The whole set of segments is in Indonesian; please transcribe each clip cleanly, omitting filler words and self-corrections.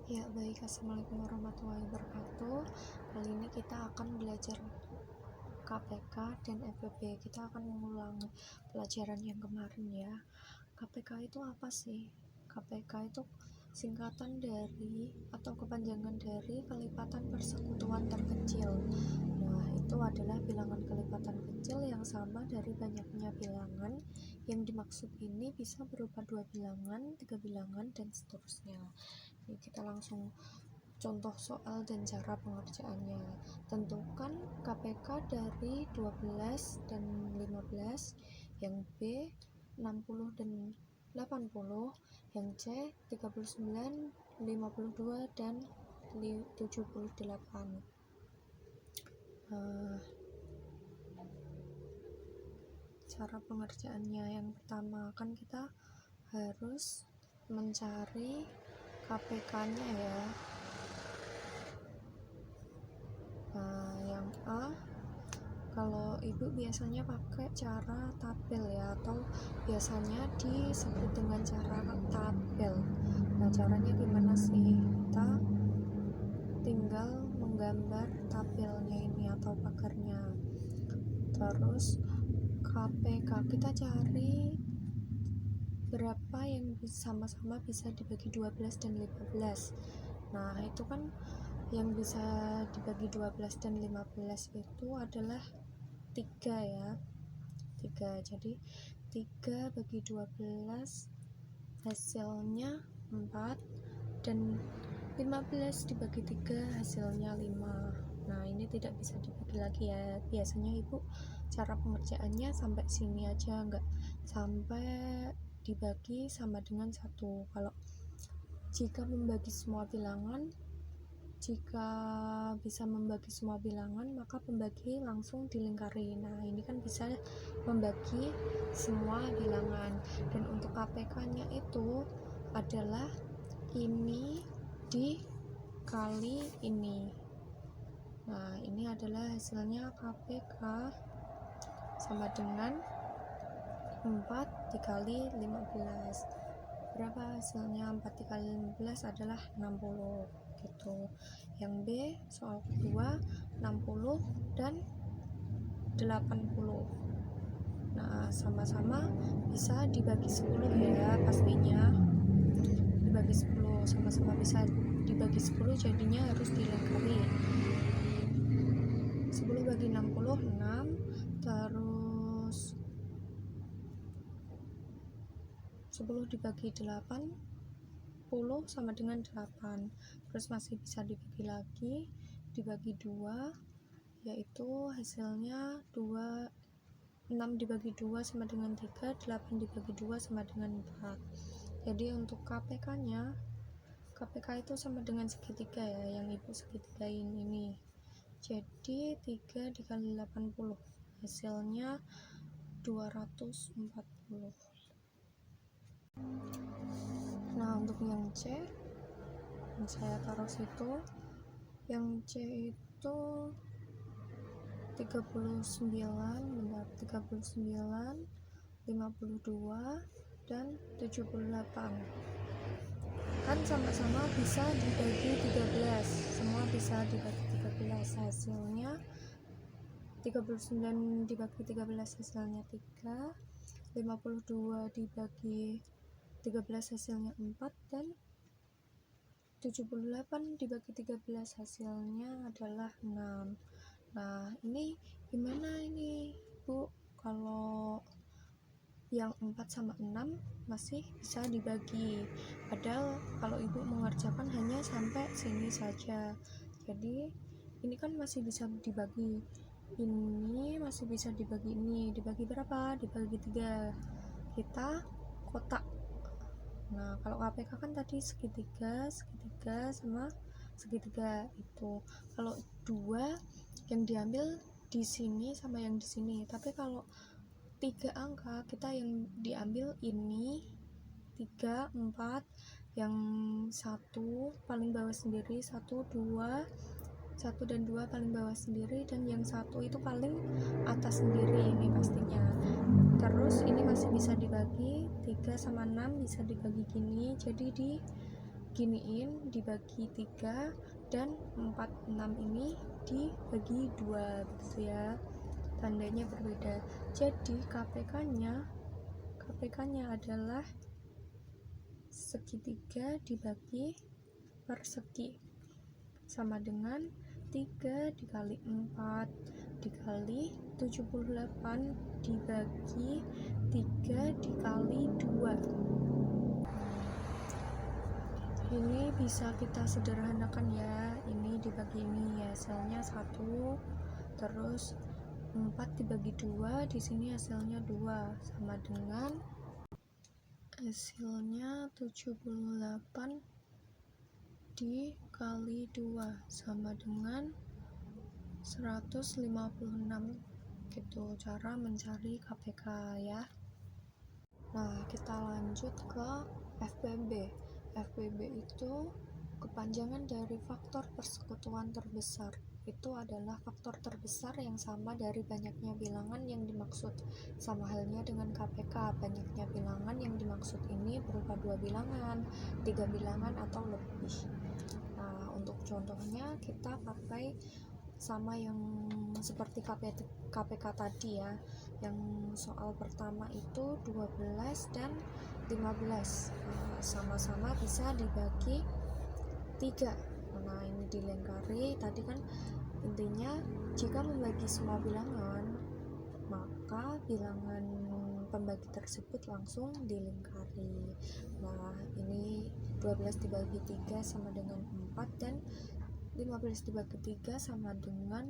Ya baik, assalamualaikum warahmatullahi wabarakatuh. Kali ini kita akan belajar KPK dan FPB. Kita akan mengulang pelajaran yang kemarin ya. KPK itu apa sih? KPK itu singkatan dari atau kepanjangan dari kelipatan persekutuan terkecil. Nah, itu adalah bilangan kelipatan kecil yang sama dari banyaknya bilangan. Yang dimaksud ini bisa berupa 2 bilangan, 3 bilangan, dan seterusnya. Jadi kita langsung contoh soal dan cara pengerjaannya. Tentukan KPK dari 12 dan 15, yang B 60 dan 80, yang C 39, 52, dan 78. Cara pengerjaannya yang pertama kan kita harus mencari KPK-nya ya. Yang A, kalau ibu biasanya pakai cara tabel ya, atau biasanya disebut dengan cara tabel. Nah, caranya gimana sih? Kita tinggal menggambar tabelnya ini atau pagarnya. Terus KPK kita cari berapa yang sama-sama bisa dibagi 12 dan 15. Nah, itu kan yang bisa dibagi 12 dan 15 itu adalah 3 ya. 3. Jadi 3 bagi 12 hasilnya 4, dan 15 dibagi 3 hasilnya 5. Nah, ini tidak bisa dibagi lagi ya. Biasanya ibu cara pengerjaannya sampai sini aja, enggak sampai dibagi sama dengan 1. Kalau jika bisa membagi semua bilangan, maka pembagi langsung dilingkari. Nah, ini kan bisa membagi semua bilangan. Dan untuk KPK-nya itu adalah ini dikali ini. Nah, ini adalah hasilnya KPK sama dengan 4 dikali 15. Berapa hasilnya? 4 dikali 15 adalah 60 gitu. Yang B soal kedua 60 dan 80. Nah, sama-sama bisa dibagi 10 ya, pastinya dibagi 10, sama-sama bisa dibagi 10, jadinya harus dilingkari. 10 bagi 60 6, terus 10 dibagi 80 sama dengan 8. Terus masih bisa dibagi lagi, dibagi 2, yaitu hasilnya 6 dibagi 2 sama dengan 3, 8 dibagi 2 sama dengan 4. Jadi untuk KPK itu sama dengan segitiga ya, yang ibu segitigain ini. Jadi 3 dikali 80 hasilnya 240. Nah, untuk yang C yang saya taruh situ, yang C itu 39, 52, dan 78. Kan sama-sama bisa dibagi 13, semua bisa dibagi 13, hasilnya 39 dibagi 13 hasilnya 3, 52 dibagi 13 hasilnya 4, dan 78 dibagi 13 hasilnya adalah 6. Nah, ini gimana ini Bu? Kalau yang 4 sama 6 masih bisa dibagi, padahal kalau ibu mengerjakan hanya sampai sini saja. Jadi ini kan masih bisa dibagi, ini masih bisa dibagi, ini dibagi berapa? Dibagi 3, kita kotak. Nah, kalau KPK kan tadi segitiga sama segitiga itu. Kalau 2 yang diambil di sini sama yang di sini. Tapi kalau 3 angka, kita yang diambil ini 3, 4, yang 1 paling bawah sendiri, 1 dan 2 paling bawah sendiri, dan yang 1 itu paling atas sendiri, ini pastinya. Terus ini masih bisa dibagi, 3 sama 6 bisa dibagi gini, jadi giniin dibagi 3 dan 46 ini dibagi 2 gitu ya, tandanya berbeda. Jadi KPK-nya adalah segitiga dibagi persegi sama dengan 3 dikali 4 dikali 78 dibagi 3 dikali 2. Ini bisa kita sederhanakan ya, ini dibagi ini ya, hasilnya 1, terus 4 dibagi 2, di sini hasilnya 2 sama dengan hasilnya 78 dikali 2 sama dengan 156 gitu cara mencari KPK ya. Nah, kita lanjut ke FPB. FPB itu kepanjangan dari faktor persekutuan terbesar. Itu adalah faktor terbesar yang sama dari banyaknya bilangan yang dimaksud. Sama halnya dengan KPK, banyaknya bilangan yang dimaksud ini berupa 2 bilangan, 3 bilangan atau lebih. Nah, untuk contohnya kita pakai sama yang seperti KPK tadi ya. Yang soal pertama itu 12 dan 15. Sama-sama bisa dibagi 3. Nah, ini dilingkari. Tadi kan intinya jika membagi semua bilangan, maka bilangan pembagi tersebut langsung dilingkari. Nah, ini 12 dibagi 3 sama dengan 4 dan 15 dibagi 3 sama dengan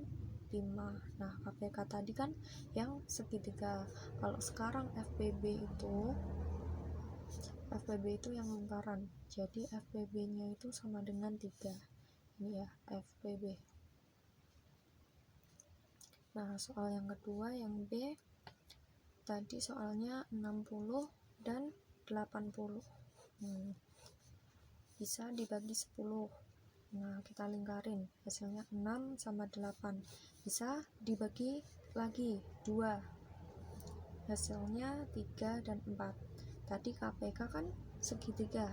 5. Nah, KPK tadi kan yang segitiga. Kalau sekarang FPB itu yang lingkaran. Jadi FPB-nya itu sama dengan 3. Ini ya, FPB. Nah, soal yang kedua yang B tadi soalnya 60 dan 80. Bisa dibagi 10. Nah, kita lingkarin, hasilnya 6 sama 8. Bisa dibagi lagi 2. Hasilnya 3 dan 4. Tadi KPK kan segitiga.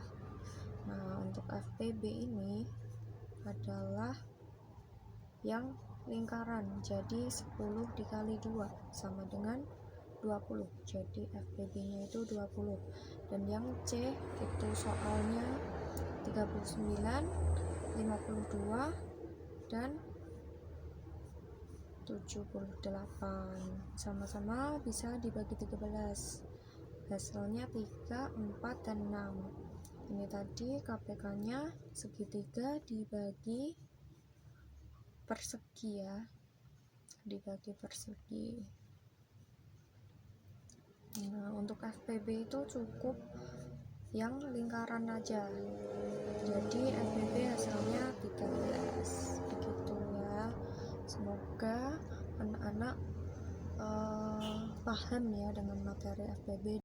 Nah, untuk FPB ini adalah yang lingkaran. Jadi 10 dikali 2 sama dengan 20. Jadi FPB-nya itu 20. Dan yang C itu soalnya 39, 52 dan 78. Sama-sama bisa dibagi 13. Hasilnya 3, 4 dan 6. Ini tadi KPK-nya segitiga dibagi persegi ya. Dibagi persegi. Nah, untuk FPB itu cukup yang lingkaran aja. Jadi FPB hasilnya 13. Begitu ya. Semoga anak-anak paham ya dengan materi FPB.